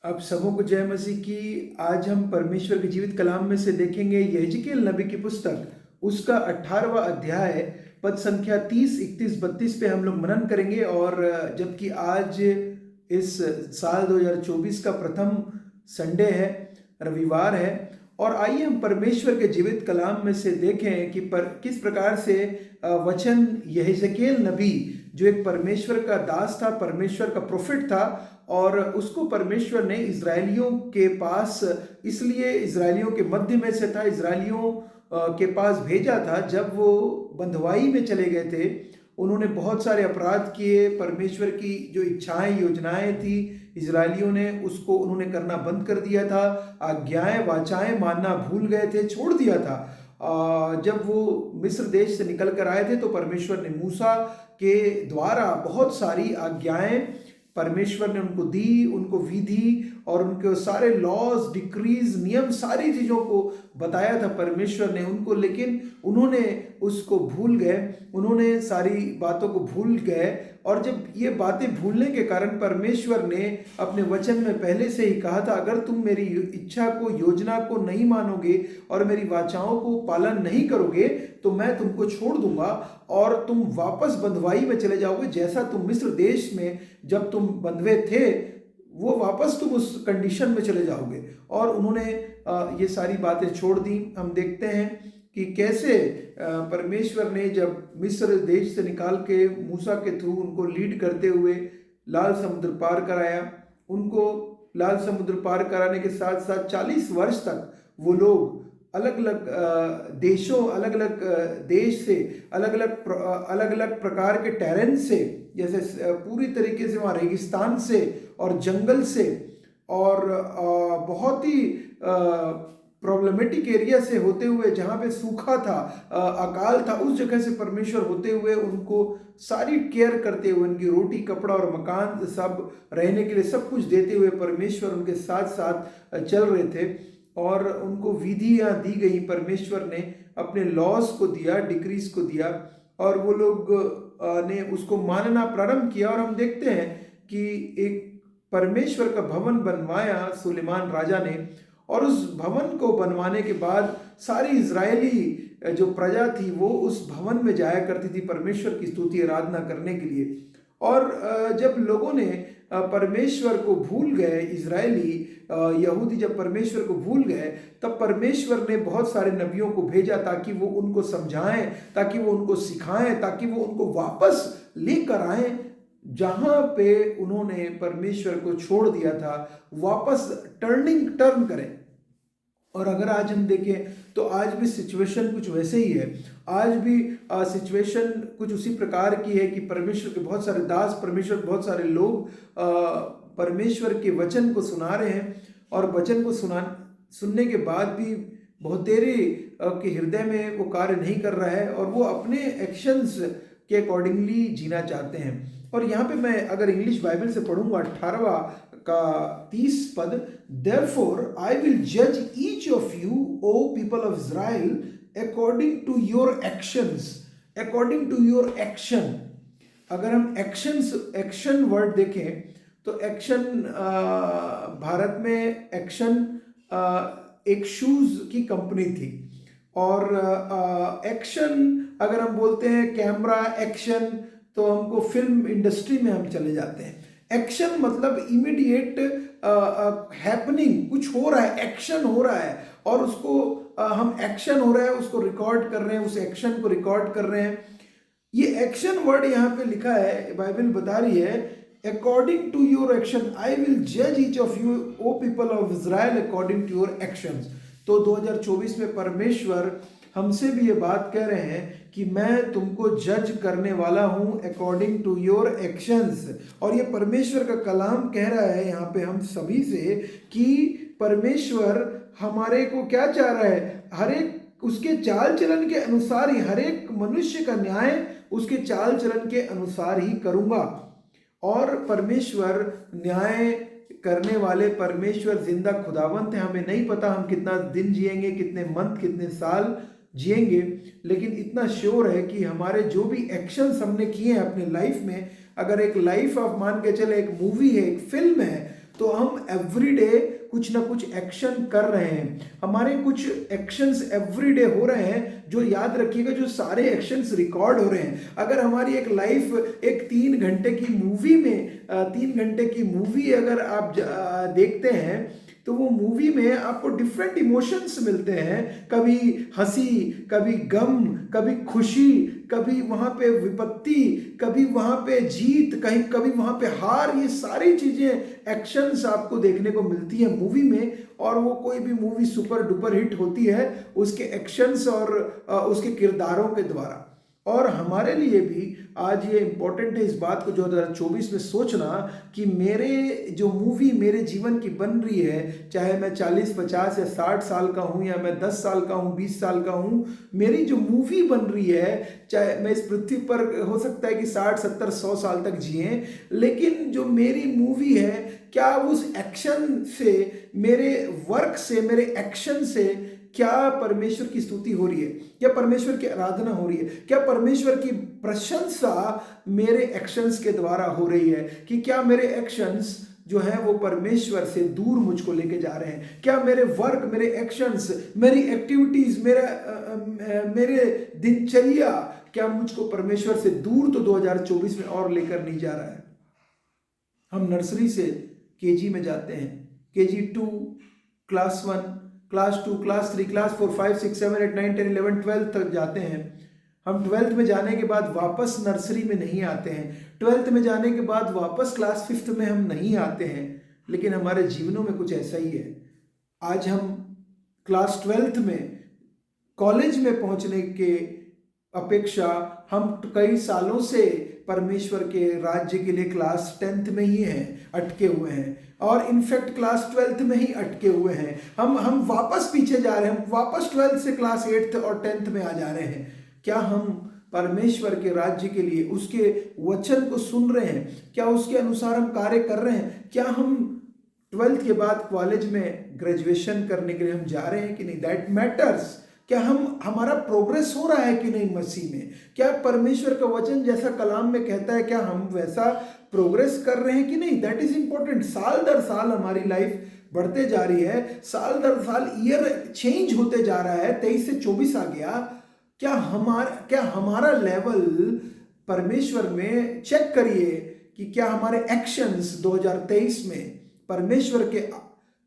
आप सबों को जय मसीह की। आज हम परमेश्वर के जीवित कलाम में से देखेंगे यहेजकेल नबी की पुस्तक उसका 18वां अध्याय पद संख्या 30, 31, 32 पे हम लोग मनन करेंगे। और जबकि आज इस साल 2024 का प्रथम संडे है, रविवार है, और आइए हम परमेश्वर के जीवित कलाम में से देखें कि किस प्रकार से वचन यहेजकेल नबी, जो एक परमेश्वर का दास था, परमेश्वर का प्रोफिट था, और उसको परमेश्वर ने इजरायलियों के पास, इसलिए इजरायलियों के मध्य में से था, इजरायलियों के पास भेजा था। जब वो बंधुआई में चले गए थे, उन्होंने बहुत सारे अपराध किए। परमेश्वर की जो इच्छाएं, योजनाएं थी, इजरायलियों ने उसको उन्होंने करना बंद कर दिया था। आज्ञाएं, वाचाएं मानना भूल गए थे, छोड़ दिया था। जब वो मिस्र देश से निकल कर आए थे तो परमेश्वर ने मूसा के द्वारा बहुत सारी आज्ञाएं परमेश्वर ने उनको दी, उनको विधि और उनके सारे लॉज, डिक्रीज, नियम, सारी चीज़ों को बताया था परमेश्वर ने उनको, लेकिन उन्होंने उसको भूल गए, उन्होंने सारी बातों को भूल गए। और जब ये बातें भूलने के कारण परमेश्वर ने अपने वचन में पहले से ही कहा था, अगर तुम मेरी इच्छा को, योजना को नहीं मानोगे और मेरी वाचाओं को पालन नहीं करोगे तो मैं तुमको छोड़ दूंगा और तुम वापस बंधुआई में चले जाओगे। जैसा तुम मिस्र देश में जब तुम बंधुए थे, वो वापस तुम उस कंडीशन में चले जाओगे। और उन्होंने ये सारी बातें छोड़ दी। हम देखते हैं कि कैसे परमेश्वर ने जब मिस्र देश से निकाल के मूसा के थ्रू उनको लीड करते हुए लाल समुद्र पार कराया। उनको लाल समुद्र पार कराने के साथ साथ 40 वर्ष तक वो लोग अलग अलग देशों, अलग अलग देश से, अलग अलग प्रकार के टेरेन से, जैसे पूरी तरीके से वहाँ रेगिस्तान से और जंगल से और बहुत ही प्रॉब्लमेटिक एरिया से होते हुए, जहाँ पे सूखा था, अकाल था, उस जगह से परमेश्वर होते हुए उनको सारी केयर करते हुए, उनकी रोटी, कपड़ा और मकान सब रहने के लिए सब कुछ देते हुए परमेश्वर उनके साथ साथ चल रहे थे। और उनको विधियाँ दी गई, परमेश्वर ने अपने लॉज को दिया, डिक्रीज को दिया, और वो लोग ने उसको मानना प्रारंभ किया। और हम देखते हैं कि एक परमेश्वर का भवन बनवाया सुलेमान राजा ने, और उस भवन को बनवाने के बाद सारी इजरायली जो प्रजा थी वो उस भवन में जाया करती थी परमेश्वर की स्तुति आराधना करने के लिए। और जब लोगों ने परमेश्वर को भूल गए, इजरायली यहूदी जब परमेश्वर को भूल गए, तब परमेश्वर ने बहुत सारे नबियों को भेजा ताकि वो उनको समझाएं, ताकि वो उनको सिखाएं, ताकि वो उनको वापस लेकर आएं जहां पे उन्होंने परमेश्वर को छोड़ दिया था, वापस टर्न करें। और अगर आज हम देखें तो आज भी सिचुएशन कुछ वैसे ही है। आज भी सिचुएशन कुछ उसी प्रकार की है कि परमेश्वर के बहुत सारे दास, परमेश्वर के बहुत सारे लोग परमेश्वर के वचन को सुना रहे हैं, और वचन को सुनने के बाद भी बहुतेरे के हृदय में वो कार्य नहीं कर रहा है, और वो अपने एक्शंस के अकॉर्डिंगली जीना चाहते हैं। और यहाँ पे मैं अगर इंग्लिश बाइबल से पढ़ूंगा 18वां का 30 पद, Therefore I will judge each of you, O people of Israel, according to your actions, according to your action। अगर हम एक्शन वर्ड देखें तो एक्शन, भारत में एक्शन एक शूज की कंपनी थी, और एक्शन अगर हम बोलते हैं कैमरा एक्शन तो हमको फिल्म इंडस्ट्री में हम चले जाते हैं। एक्शन मतलब इमीडिएट हैपनिंग, कुछ हो रहा है, एक्शन हो रहा है, और उसको हम एक्शन हो रहा है उसको रिकॉर्ड कर रहे हैं, उस एक्शन को रिकॉर्ड कर रहे हैं। ये एक्शन वर्ड यहाँ पे लिखा है, बाइबल बता रही है, according to your action I will जज each of you O people of Israel according to your actions. तो 2024 में परमेश्वर हमसे भी ये बात कह रहे हैं कि मैं तुमको जज करने वाला हूं अकॉर्डिंग टू योर एक्शंस। और ये परमेश्वर का कलाम कह रहा है यहाँ पे हम सभी से कि परमेश्वर हमारे को क्या चाह रहा है, हर एक उसके चाल चलन के अनुसार ही, हर एक मनुष्य का न्याय उसके चाल चलन के अनुसार ही करूंगा। और परमेश्वर न्याय करने वाले परमेश्वर जिंदा खुदावंत है। हमें नहीं पता हम कितना दिन जिएंगे, कितने मंथ, कितने साल जिएंगे, लेकिन इतना श्योर है कि हमारे जो भी एक्शंस हमने किए हैं अपने लाइफ में, अगर एक लाइफ ऑफ मान के चले एक मूवी है, एक फिल्म है, तो हम एवरीडे कुछ ना कुछ एक्शन कर रहे हैं, हमारे कुछ एक्शंस एवरीडे हो रहे हैं। जो याद रखिएगा, जो सारे एक्शंस रिकॉर्ड हो रहे हैं। अगर हमारी एक लाइफ एक 3 घंटे की मूवी में 3 घंटे की मूवी अगर आप देखते हैं, तो वो मूवी में आपको डिफरेंट इमोशंस मिलते हैं, कभी हंसी, कभी गम, कभी खुशी, कभी वहाँ पे विपत्ति, कभी वहाँ पे जीत, कहीं कभी वहाँ पे हार। ये सारी चीज़ें एक्शंस आपको देखने को मिलती है मूवी में। और वो कोई भी मूवी सुपर डुपर हिट होती है उसके एक्शंस और उसके किरदारों के द्वारा। और हमारे लिए भी आज ये इम्पोर्टेंट है इस बात को 2024 में सोचना कि मेरे जो मूवी मेरे जीवन की बन रही है, चाहे मैं 40, 50 या 60 साल का हूँ, या मैं 10 साल का हूँ, 20 साल का हूँ, मेरी जो मूवी बन रही है, चाहे मैं इस पृथ्वी पर हो सकता है कि 60, 70, 100 साल तक जिए, लेकिन जो मेरी मूवी है, क्या उस एक्शन से, मेरे वर्क से, मेरे एक्शन से क्या परमेश्वर की स्तुति हो रही है, क्या परमेश्वर की आराधना हो रही है, क्या परमेश्वर की प्रशंसा मेरे एक्शंस के द्वारा हो रही है, कि क्या मेरे एक्शंस जो है वो परमेश्वर से दूर मुझको लेके जा रहे हैं, क्या मेरे वर्क, मेरे एक्शंस, मेरी एक्टिविटीज, मेरे दिनचर्या क्या मुझको परमेश्वर से दूर तो 2024 में और लेकर नहीं जा रहा है। हम नर्सरी से केजी में जाते हैं, KG 2, class 1, class 2, class 3, class 4, 5, 6, 7, 8, 9, 10, 11, 12 तक जाते हैं। हम 12th में जाने के बाद वापस नर्सरी में नहीं आते हैं, 12th में जाने के बाद वापस क्लास 5th में हम नहीं आते हैं। लेकिन हमारे जीवनों में कुछ ऐसा ही है। आज हम क्लास 12th में, कॉलेज में पहुंचने के अपेक्षा हम कई सालों से परमेश्वर के राज्य के लिए क्लास 10th में ही हैं, अटके हुए हैं, और इनफैक्ट क्लास 12th में ही अटके हुए हैं। हम वापस पीछे जा रहे हैं, हम वापस 12th से क्लास 8th और 10th में आ जा रहे हैं। क्या हम परमेश्वर के राज्य के लिए उसके वचन को सुन रहे हैं? क्या उसके अनुसार हम कार्य कर रहे हैं? क्या हम 12th के बाद कॉलेज में ग्रेजुएशन करने के लिए हम जा रहे हैं कि नहीं? That matters. क्या हमारा प्रोग्रेस हो रहा है कि नहीं मसीह में? क्या परमेश्वर का वचन जैसा कलाम में कहता है, क्या हम वैसा प्रोग्रेस कर रहे हैं कि नहीं? That is important. साल दर साल हमारी लाइफ बढ़ते जा रही है, साल दर साल ईयर चेंज होते जा रहा है। 23 से 24 आ गया। क्या हमारा लेवल परमेश्वर में चेक करिए कि क्या हमारे एक्शंस 2023 में परमेश्वर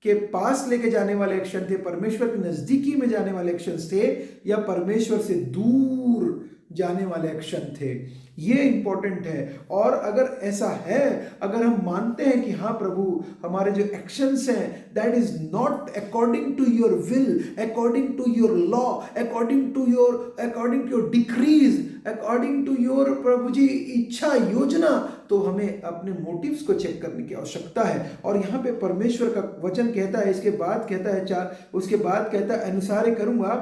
के पास लेके जाने वाले एक्शन थे, परमेश्वर के नजदीकी में जाने वाले एक्शन थे, या परमेश्वर से दूर जाने वाले एक्शन थे। ये इंपॉर्टेंट है। और अगर ऐसा है, अगर हम मानते हैं कि हाँ प्रभु, हमारे जो एक्शंस हैं that is not according to your will, according to your law, according to your decrees, according to your प्रभु जी इच्छा, योजना, तो हमें अपने मोटिव्स को चेक करने की आवश्यकता है। और यहाँ पे परमेश्वर का वचन कहता है, इसके बाद कहता है उसके बाद कहता है अनुसार करूंगा।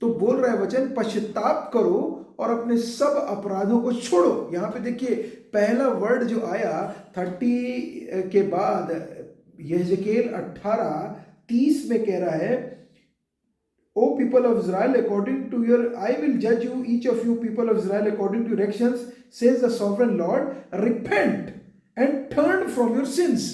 तो बोल रहा है वचन, पश्चाताप करो और अपने सब अपराधों को छोड़ो। यहाँ पे देखिए पहला वर्ड जो आया 30 के बाद, यहेजकेल 18:30 में कह रहा है, O people of Israel, according to your, I will judge you, each of you people of Israel, according to your actions, says the sovereign Lord. Repent and turn from your sins.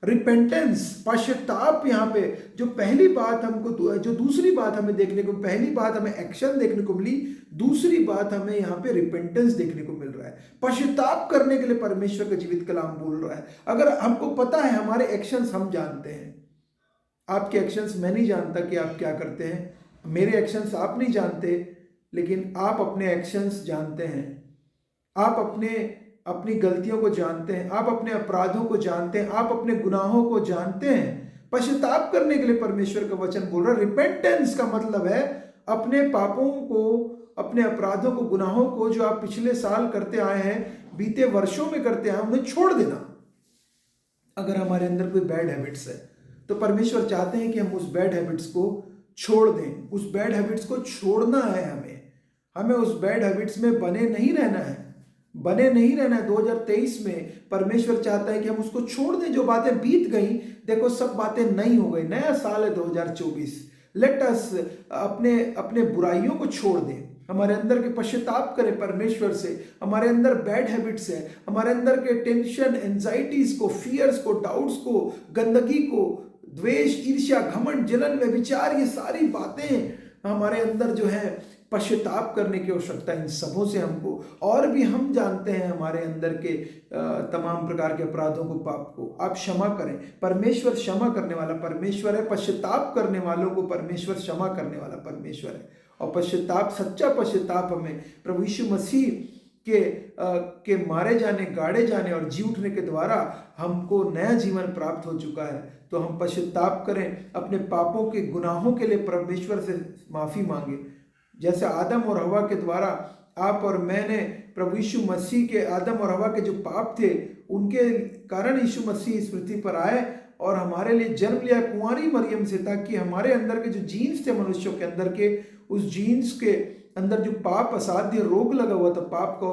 Repentance, पश्चाताप। यहाँ पे जो पहली बात हमको, जो दूसरी बात हमें देखने को, पहली बात हमें एक्शन देखने को मिली, दूसरी बात हमें यहाँ पे रिपेंटेंस देखने को मिल रहा है। पश्चाताप करने के लिए परमेश्वर का जीवित कलाम बोल रहा है। अगर हमको पता है, हमारे एक्शंस हम जानते हैं, आपके एक्शंस मैं नहीं जानता कि आप क्या करते हैं, मेरे एक्शंस आप नहीं जानते, लेकिन आप अपने एक्शंस जानते हैं। आप अपनी गलतियों को जानते हैं, आप अपने अपराधों को जानते हैं, आप अपने गुनाहों को जानते हैं। पश्चाताप करने के लिए परमेश्वर का वचन बोल रहा है। रिपेंटेंस का मतलब है अपने पापों को, अपने अपराधों को, गुनाहों को जो आप पिछले साल करते आए हैं, बीते वर्षों में करते आए, उन्हें छोड़ देना। अगर हमारे अंदर कोई बैड हैबिट्स है तो परमेश्वर चाहते हैं कि हम उस बैड हैबिट्स को छोड़ दें। उस बैड हैबिट्स को छोड़ना है हमें उस बैड हैबिट्स में बने नहीं रहना है। 2023 में परमेश्वर चाहता है कि हम उसको छोड़ दें। जो बातें बीत गई, देखो सब बातें नई हो गई, नया साल है 2024। लेट अस अपने बुराइयों को छोड़ दें, हमारे अंदर के पश्चाताप करें परमेश्वर से। हमारे अंदर बैड हैबिट्स है, हमारे अंदर के टेंशन, एंजाइटीज को, फियर्स को, डाउट्स को, गंदगी को, द्वेष, ईर्ष्या, घमंड, जलन, व्यभिचार, ये सारी बातें हमारे अंदर जो है पश्चाताप करने की आवश्यकता। इन सबों से हमको, और भी हम जानते हैं हमारे अंदर के तमाम प्रकार के अपराधों को, पाप को आप क्षमा करें। परमेश्वर क्षमा करने वाला परमेश्वर है। पश्चाताप करने वालों को परमेश्वर क्षमा करने वाला परमेश्वर है। और पश्चाताप, सच्चा पश्चाताप हमें प्रभु यीशु मसीह के मारे जाने, गाड़े जाने और जी उठने के द्वारा हमको नया जीवन प्राप्त हो चुका है। तो हम पश्चाताप करें, अपने पापों के, गुनाहों के लिए परमेश्वर से माफ़ी मांगे। जैसे आदम और हवा के द्वारा आप और मैंने प्रभु यीशु मसीह के, आदम और हवा के जो पाप थे उनके कारण यीशु मसीह इस पृथ्वी पर आए और हमारे लिए जन्म लिया कुंवारी मरियम से, ताकि हमारे अंदर के जो जीन्स थे मनुष्यों के अंदर के, उस जीन्स के अंदर जो पाप, असाध्य रोग लगा हुआ था पाप का,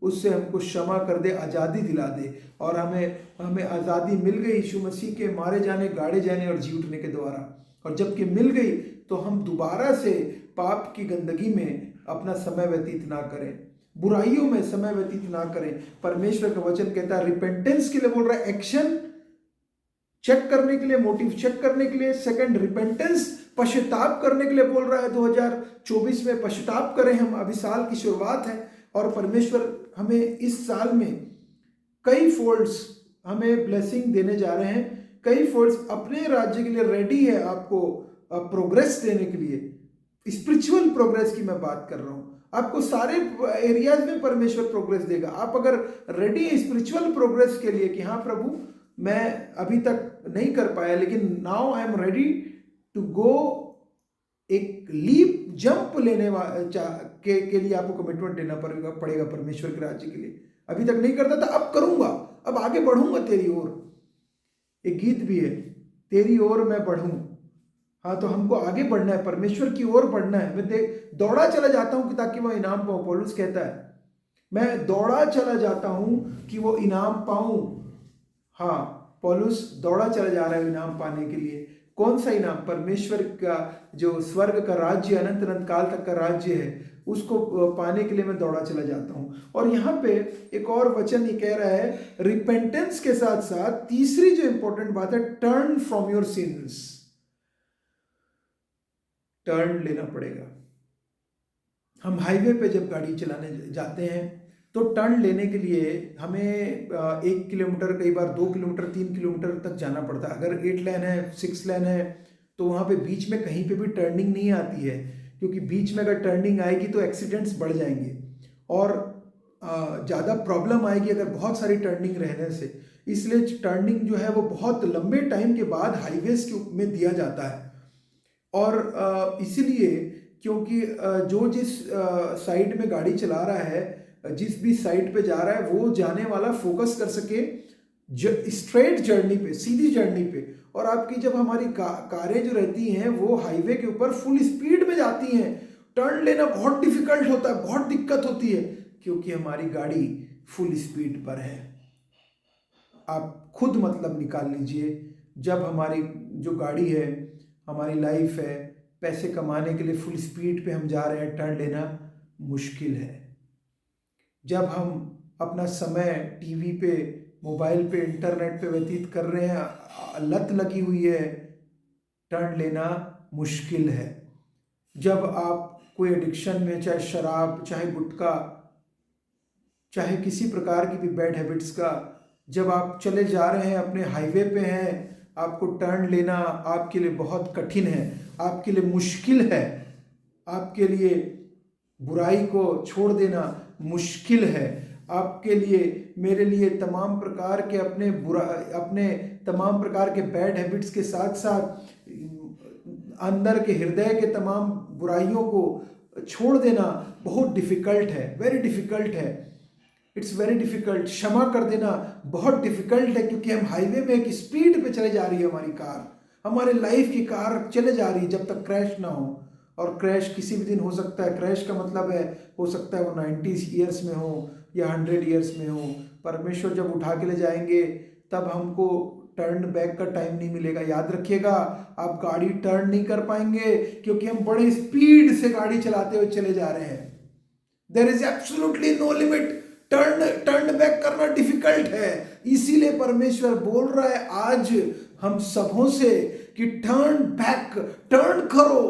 उससे हमको क्षमा कर दे, आज़ादी दिला दे। और हमें आज़ादी मिल गई यीशु मसीह के मारे जाने, गाड़े जाने और जी उठने के द्वारा। और जबकि मिल गई तो हम दोबारा से पाप की गंदगी में अपना समय व्यतीत ना करें, बुराइयों में समय व्यतीत ना करें। परमेश्वर का वचन कहता है, रिपेंटेंस के लिए बोल रहा है, एक्शन चेक करने के लिए, मोटिव चेक करने के लिए। सेकंड, रिपेंटेंस, पश्चाताप करने के लिए बोल रहा है। 2024 में पश्चाताप करें हम, अभी साल की शुरुआत है और परमेश्वर हमें इस साल में कई फोल्ड्स हमें ब्लेसिंग देने जा रहे हैं। कई फोल्ड्स अपने राज्य के लिए रेडी है आपको प्रोग्रेस देने के लिए। स्पिरिचुअल प्रोग्रेस की मैं बात कर रहा हूं। आपको सारे एरियाज में परमेश्वर प्रोग्रेस देगा। आप अगर रेडी हैं स्पिरिचुअल प्रोग्रेस के लिए कि हाँ प्रभु, मैं अभी तक नहीं कर पाया लेकिन now I am ready to go, एक लीप, जंप लेने के लिए आपको कमिटमेंट लेना पड़ेगा परमेश्वर के राज्य के लिए। अभी तक नहीं करता था, अब करूंगा, अब आगे बढ़ूंगा तेरी ओर। एक गीत भी है, तेरी ओर मैं बढ़ूं। हाँ, तो हमको आगे बढ़ना है, परमेश्वर की ओर बढ़ना है। मैं दौड़ा चला जाता हूं कि ताकि वो इनाम पाऊं। पौलुस कहता है, मैं दौड़ा चला जाता हूं कि वो इनाम पाऊं। हाँ, पौलुस दौड़ा चला जा रहा है इनाम पाने के लिए। कौन सा इनाम? परमेश्वर का जो स्वर्ग का राज्य, अनंत अनंत काल तक का राज्य है, उसको पाने के लिए मैं दौड़ा चला जाता हूं। और यहाँ पे एक और वचन ये कह रहा है, रिपेंटेंस के साथ साथ तीसरी जो इंपॉर्टेंट बात है, turn from your sins. Turn लेना पड़ेगा। हम हाईवे पे जब गाड़ी चलाने जाते हैं तो टर्न लेने के लिए हमें 1 किलोमीटर, कई बार 2 किलोमीटर, 3 किलोमीटर तक जाना पड़ता है। अगर 8 लेन है, 6 लेन है, तो वहाँ पे बीच में कहीं पे भी टर्निंग नहीं आती है, क्योंकि बीच में अगर टर्निंग आएगी तो एक्सीडेंट्स बढ़ जाएंगे और ज़्यादा प्रॉब्लम आएगी अगर बहुत सारी टर्निंग रहने से। इसलिए टर्निंग जो है वो बहुत लंबे टाइम के बाद हाईवेज में दिया जाता है। और इसीलिए क्योंकि जो जिस साइड में गाड़ी चला रहा है, जिस भी साइड पे जा रहा है, वो जाने वाला फोकस कर सके स्ट्रेट जर्नी पे, सीधी जर्नी पे। और आपकी जब हमारी कारें जो रहती हैं वो हाईवे के ऊपर फुल स्पीड में जाती हैं, टर्न लेना बहुत डिफिकल्ट होता है, बहुत दिक्कत होती है, क्योंकि हमारी गाड़ी फुल स्पीड पर है। आप खुद मतलब निकाल लीजिए, जब हमारी जो गाड़ी है, हमारी लाइफ है, पैसे कमाने के लिए फुल स्पीड पे हम जा रहे हैं, टर्न लेना मुश्किल है। जब हम अपना समय टीवी पे, मोबाइल पे, इंटरनेट पे व्यतीत कर रहे हैं, लत लगी हुई है, टर्न लेना मुश्किल है। जब आप कोई एडिक्शन में, चाहे शराब, चाहे गुटखा, चाहे किसी प्रकार की भी बैड हैबिट्स का, जब आप चले जा रहे हैं, अपने हाईवे पे हैं, आपको टर्न लेना आपके लिए बहुत कठिन है, आपके लिए मुश्किल है, आपके लिए बुराई को छोड़ देना मुश्किल है, आपके लिए, मेरे लिए तमाम प्रकार के अपने तमाम प्रकार के बैड हैबिट्स के साथ साथ अंदर के हृदय के तमाम बुराइयों को छोड़ देना बहुत डिफिकल्ट है, वेरी डिफिकल्ट है। It's very difficult. क्षमा कर देना बहुत डिफिकल्ट है, क्योंकि हम हाईवे में एक स्पीड पे चले जा रही है हमारी कार, हमारे लाइफ की कार चले जा रही है, जब तक क्रैश ना हो। और क्रैश किसी भी दिन हो सकता है। क्रैश का मतलब है, हो सकता है वो 90 ईयर्स में हो या 100 ईयर्स में हो। परमेश्वर जब उठा के ले जाएंगे तब हमको टर्न बैक का टाइम नहीं मिलेगा। याद रखिएगा, आप गाड़ी टर्न नहीं कर पाएंगे क्योंकि हम बड़े स्पीड से गाड़ी चलाते हुए चले जा रहे हैं। There is absolutely no limit. Turn back करना डिफिकल्ट है। इसीलिए परमेश्वर बोल रहा है आज हम सबों से कि टर्न बैक, टर्न करो,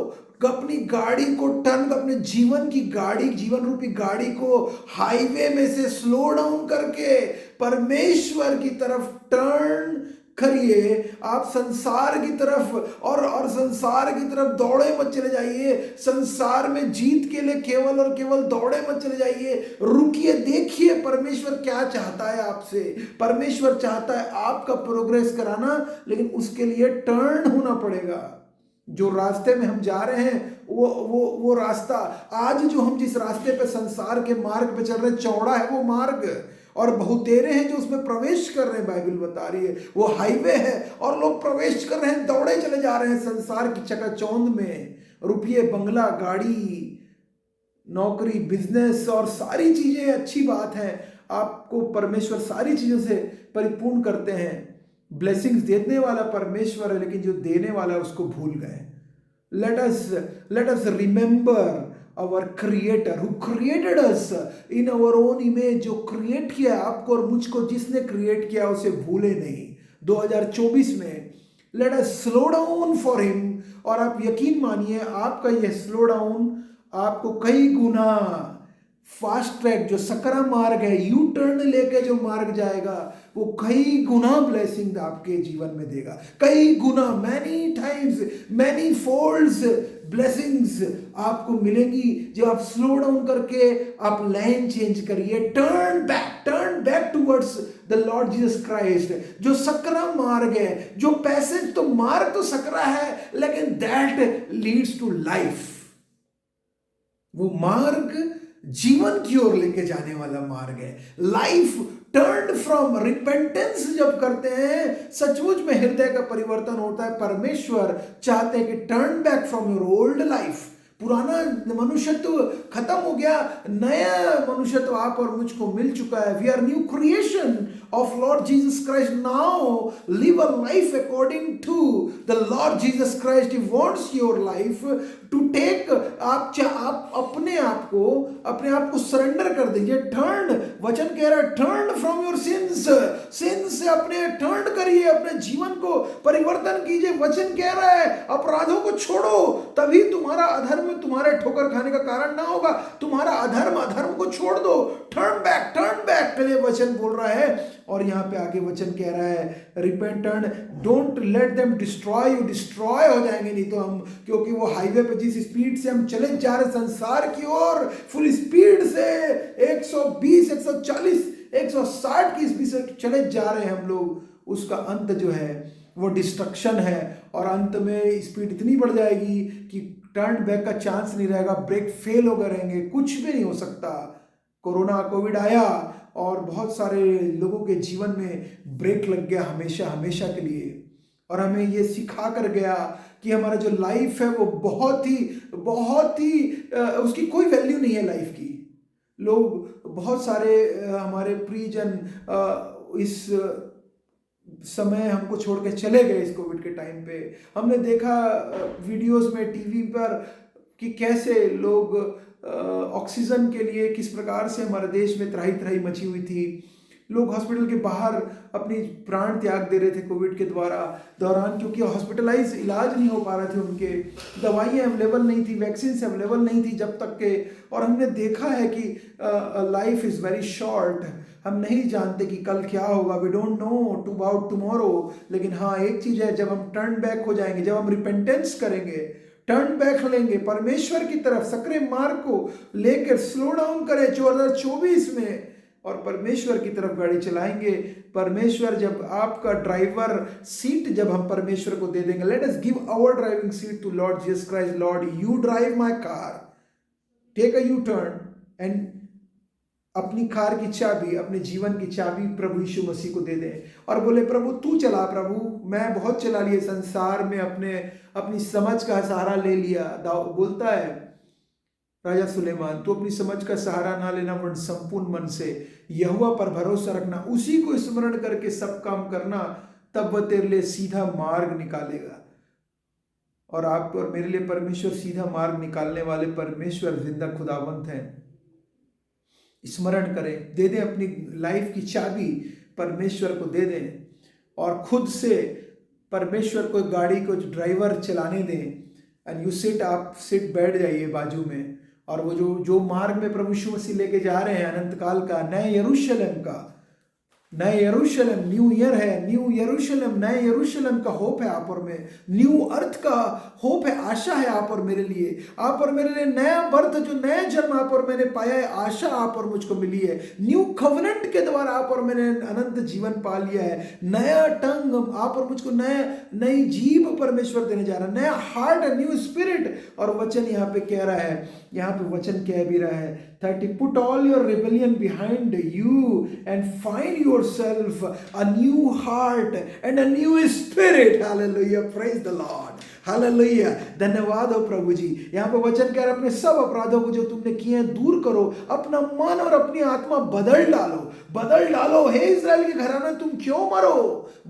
अपनी गाड़ी को टर्न, अपने जीवन की गाड़ी, जीवन रूपी गाड़ी को हाईवे में से स्लो डाउन करके परमेश्वर की तरफ टर्न करिए। आप संसार की तरफ और संसार की तरफ दौड़े मत चले जाइए। संसार में जीत के लिए केवल और केवल दौड़े मत चले जाइए। रुकिए, देखिए परमेश्वर क्या चाहता है आपसे। परमेश्वर चाहता है आपका प्रोग्रेस कराना, लेकिन उसके लिए टर्न होना पड़ेगा। जो रास्ते में हम जा रहे हैं वो रास्ता, आज जो हम जिस रास्ते पे संसार के मार्ग पे चल रहे हैं, चौड़ा है वो मार्ग, और बहुतेरे हैं जो उसमें प्रवेश कर रहे हैं। बाइबल बता रही है वो हाईवे है और लोग प्रवेश कर रहे हैं, दौड़े चले जा रहे हैं संसार की चकाचौंध में। रुपये, बंगला, गाड़ी, नौकरी, बिजनेस और सारी चीजें अच्छी बात है। आपको परमेश्वर सारी चीजों से परिपूर्ण करते हैं। ब्लेसिंग्स देने वाला परमेश्वर है, लेकिन जो देने वाला है उसको भूल गए। Let us remember our creator who created us in our own image। जो क्रिएट किया आपको और मुझको, जिसने क्रिएट किया उसे भूले नहीं। 2024 में let us slow down for him। और आप यकीन मानिए आपका यह स्लो डाउन आपको कई गुना फास्ट ट्रैक, जो सकरा मार्ग है, यू टर्न लेके जो मार्ग जाएगा, वो कई गुना ब्लेसिंग आपके जीवन में देगा। कई गुना, many times, many folds blessings आपको मिलेंगी जब आप स्लो डाउन करके आप लाइन चेंज करिए। Turn back towards the Lord Jesus Christ. जो सकरा मार्ग है, जो पैसेज, तो मार्ग तो सकरा है, लेकिन दैट लीड्स टू लाइफ। वो मार्ग जीवन की ओर लेके जाने वाला मार्ग है। लाइफ टर्न फ्रॉम रिपेंटेंस जब करते हैं, सचमुच में हृदय का परिवर्तन होता है। परमेश्वर चाहते हैं कि turn back from your old life. पुराना मनुष्यत्व खत्म हो गया, नया मनुष्यत्व आप और मुझको मिल चुका है। We are new creation of Lord Jesus Christ. Now live a life according to the Lord Jesus Christ. He wants your life to take. आप अपने आप को सरेंडर कर दीजिए। टर्न, वचन कह रहा है टर्न फ्रॉम योर सिंस से अपने टर्न करिए, अपने जीवन को परिवर्तन कीजिए। वचन कह रहा है अपराधों को छोड़ो, तभी तुम्हारा अधर्म तुम्हारे ठोकर खाने का कारण ना होगा। तुम्हारा अधर्म को छोड़ दो। टर्न बैक के लिए वचन बोल रहा है। और यहाँ पे आगे वचन कह रहा है repent, turn, don't let them destroy you. Destroy हो जाएंगे नहीं तो हम, क्योंकि वो हाईवे पे जिस स्पीड से हम चले जा रहे संसार की ओर, फुल स्पीड से 120, 140, 160 की स्पीड से चले जा रहे हैं हम लोग, उसका अंत जो है वो डिस्ट्रक्शन है। और अंत में स्पीड इतनी बढ़ जाएगी कि टर्न बैक का चांस नहीं रहेगा। ब्रेक फेल हो गए रहेंगे, कुछ भी नहीं हो सकता। कोविड आया और बहुत सारे लोगों के जीवन में ब्रेक लग गया हमेशा के लिए, और हमें ये सिखा कर गया कि हमारा जो लाइफ है वो बहुत ही उसकी कोई वैल्यू नहीं है लाइफ की। लोग बहुत सारे हमारे प्रियजन इस समय हमको छोड़ के चले गए। इस कोविड के टाइम पे हमने देखा वीडियोस में, टीवी पर, कि कैसे लोग ऑक्सीजन के लिए किस प्रकार से हमारे देश में त्राही मची हुई थी। लोग हॉस्पिटल के बाहर अपनी प्राण त्याग दे रहे थे कोविड के दौरान, क्योंकि हॉस्पिटलाइज इलाज नहीं हो पा रहे थे, उनके दवाइयाँ अवेलेबल नहीं थी, वैक्सीन अवेलेबल नहीं थी जब तक के। और हमने देखा है कि लाइफ इज़ वेरी शॉर्ट। हम नहीं जानते कि कल क्या होगा। We don't know about tomorrow. लेकिन हाँ, एक चीज़ है, जब हम टर्न बैक हो जाएंगे, जब हम रिपेंटेंस करेंगे, टर्न बैक लेंगे परमेश्वर की तरफ, सकरे मार्ग को लेकर स्लो डाउन करें 2024 में, और परमेश्वर की तरफ गाड़ी चलाएंगे। परमेश्वर जब आपका ड्राइवर सीट जब हम परमेश्वर को दे देंगे, let us give our driving seat to Lord Jesus Christ. Lord, you drive my car, take a U turn and अपनी कार की चाबी, अपने जीवन की चाबी प्रभु यीशु मसीह को दे दें और बोले प्रभु तू चला। प्रभु मैं बहुत चला लिया संसार में, अपनी समझ का सहारा ले लिया। बोलता है राजा सुलेमान, तू अपनी समझ का सहारा ना लेना, वरन संपूर्ण मन से यहोवा पर भरोसा रखना, उसी को स्मरण करके सब काम करना, तब वह तेरे लिए सीधा मार्ग निकालेगा। और आपको और मेरे लिए परमेश्वर सीधा मार्ग निकालने वाले परमेश्वर जिंदा खुदावंत हैं। स्मरण करें, दे दें अपनी लाइफ की चाबी परमेश्वर को दे दें और खुद से परमेश्वर को गाड़ी को ड्राइवर चलाने दें। एंड यू सिट, आप सिट बैठ जाइए बाजू में, और वो जो मार्ग में प्रभु यीशु मसीह लेके जा रहे हैं अनंत काल का, नए यरूशलेम का, नए यरूशलेम, न्यू ईयर है, न्यू यरूशलेम, नए यरूशलेम का होप है आप और मैं, न्यू अर्थ का होप है, आशा है आप और मेरे लिए, आप और मेरे लिए नया बर्थ, जो नया जन्म आप और मैंने पाया है, आशा आप और मुझको मिली है, न्यू कवनेंट के द्वारा आप और मैंने अनंत जीवन पा लिया है, नया टंग आप और मुझको नई जीभ परमेश्वर देने जा रहा है, नया हार्ट, न्यू स्पिरिट। और वचन यहाँ पे कह रहा है, यहाँ पे वचन कह भी रहा है 30, put all your rebellion behind you and find yourself a new heart and a new spirit. Hallelujah, praise the Lord, hallelujah, धन्यवाद हो प्रभु जी। यहाँ पे वचन कह रहा है अपने सब अपराधों को जो तुमने किए हैं दूर करो, अपना मन और अपनी आत्मा बदल डालो, बदल डालो। हे इस्राएल के घराना, तुम क्यों मरो,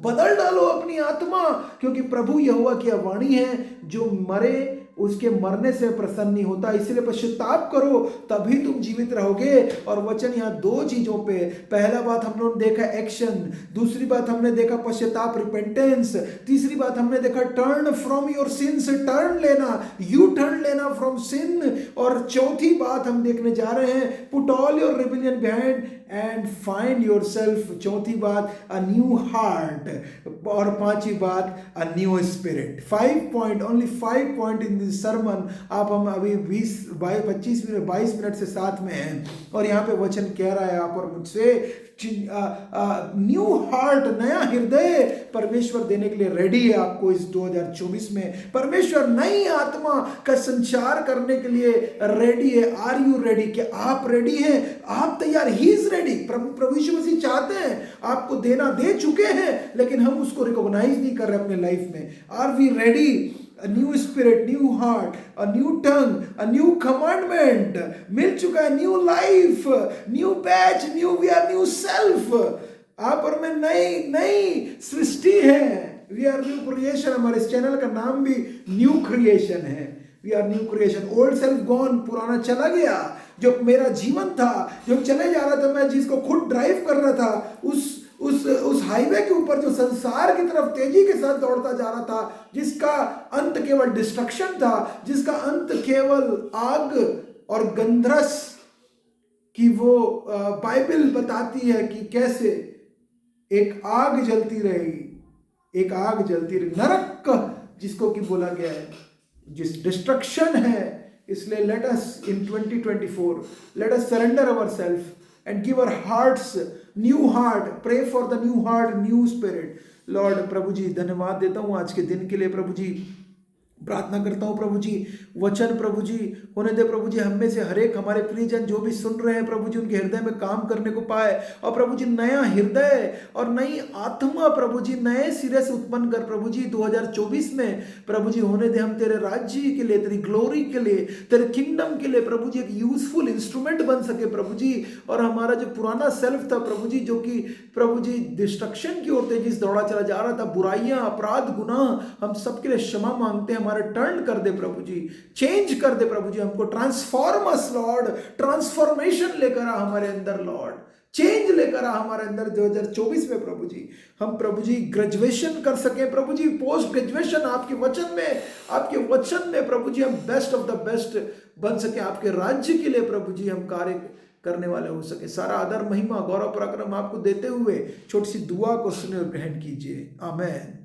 बदल डालो अपनी आत्मा, क्योंकि प्रभु यहोवा की वाणी है, जो मरे उसके मरने से प्रसन्न नहीं होता, इसलिए पश्चाताप करो तभी तुम जीवित रहोगे। और वचन यहाँ दो चीजों पे, पहला बात हम लोगों ने देखा एक्शन, दूसरी बात हमने देखा पश्चाताप, रिपेंटेंस, तीसरी बात हमने देखा टर्न फ्रॉम योर सिन, से टर्न लेना, यू टर्न लेना फ्रॉम सिन, और चौथी बात हम देखने जा रहे हैं put all your rebellion behind and find your self, चौथी बात अ न्यू हार्ट, और पांचवी बात a new spirit. 5 point, only 5 point in this sermon. आप हम अभी 22 मिनट से साथ में हैं, और यहाँ पे वचन कह रहा है आप और मुझसे न्यू हार्ट, नया हृदय परमेश्वर देने के लिए रेडी है आपको इस 2024 में। परमेश्वर नई आत्मा का संचार करने के लिए रेडी है। Are you ready? क्या आप रेडी हैं? आप तैयार? He is ready. प्रभु यीशु मसीह चाहते हैं, आपको देना दे चुके हैं, लेकिन हम उसको रिकॉग्नाइज नहीं कर रहे अपने लाइफ में। Are we ready? A new spirit, new heart, a new tongue, a new commandment, मिल चुका है, new life, new batch, we are new self। आप और मैं नई सृष्टि है, we are new creation। हमारे इस चैनल का नाम भी new creation है, we are new creation। old self gone, पुराना चला गया, जो मेरा जीवन था, जो चले जा रहा था, मैं जिसको खुद ड्राइव कर रहा था, उस हाईवे के ऊपर जो संसार की तरफ तेजी के साथ दौड़ता जा रहा था, जिसका अंत केवल डिस्ट्रक्शन था, जिसका अंत केवल आग और गंधरस की, वो बाइबल बताती है कि कैसे एक आग जलती रहेगी, एक आग जलती रही, नरक जिसको कि बोला गया है, जिस डिस्ट्रक्शन है। इसलिए let us in 2024 let us surrender ourself and give our hearts new heart, pray for the new heart, new spirit। Lord प्रभु जी धन्यवाद देता हूँ आज के दिन के लिए। प्रभु जी प्रार्थना करता हूँ प्रभु जी, वचन प्रभु जी होने दे प्रभु जी, हम में से हर एक हमारे प्रियजन जो भी सुन रहे हैं प्रभु जी, उनके हृदय में काम करने को पाए, और प्रभु जी नया हृदय और नई आत्मा प्रभु जी नए सिरे से उत्पन्न कर प्रभु जी 2024 में प्रभु जी होने दे। हम तेरे राज्य के लिए, तेरी ग्लोरी के लिए, तेरे किंगडम के लिए प्रभु जी एक यूजफुल इंस्ट्रूमेंट बन सके प्रभु जी। और हमारा जो पुराना सेल्फ था प्रभु जी, जो कि प्रभु जी डिस्ट्रक्शन की ओर तेजी से दौड़ा चला जा रहा था, बुराइयां, अपराध, गुनाह, हम सबके लिए क्षमा मांगते हैं। टर्न कर दे प्रभु जी, चेंज कर दे प्रभु जी, हमको ट्रांसफॉर्म अस लॉर्ड, ट्रांसफॉर्मेशन लेकर आ हमारे अंदर लॉर्ड, चेंज लेकर आ हमारे अंदर 2024 में प्रभु जी। हम प्रभु जी ग्रेजुएशन कर सके प्रभु जी, पोस्ट ग्रेजुएशन आपके वचन में, आपके वचन में प्रभु जी हम बेस्ट ऑफ द बेस्ट बन सके, आपके राज्य के लिए प्रभु जी हम कार्य करने वाले हो सके। सारा आदर, महिमा, गौरव, पराक्रम आपको देते हुए छोटी सी दुआ को सुने और ग्रहण कीजिए। आमीन।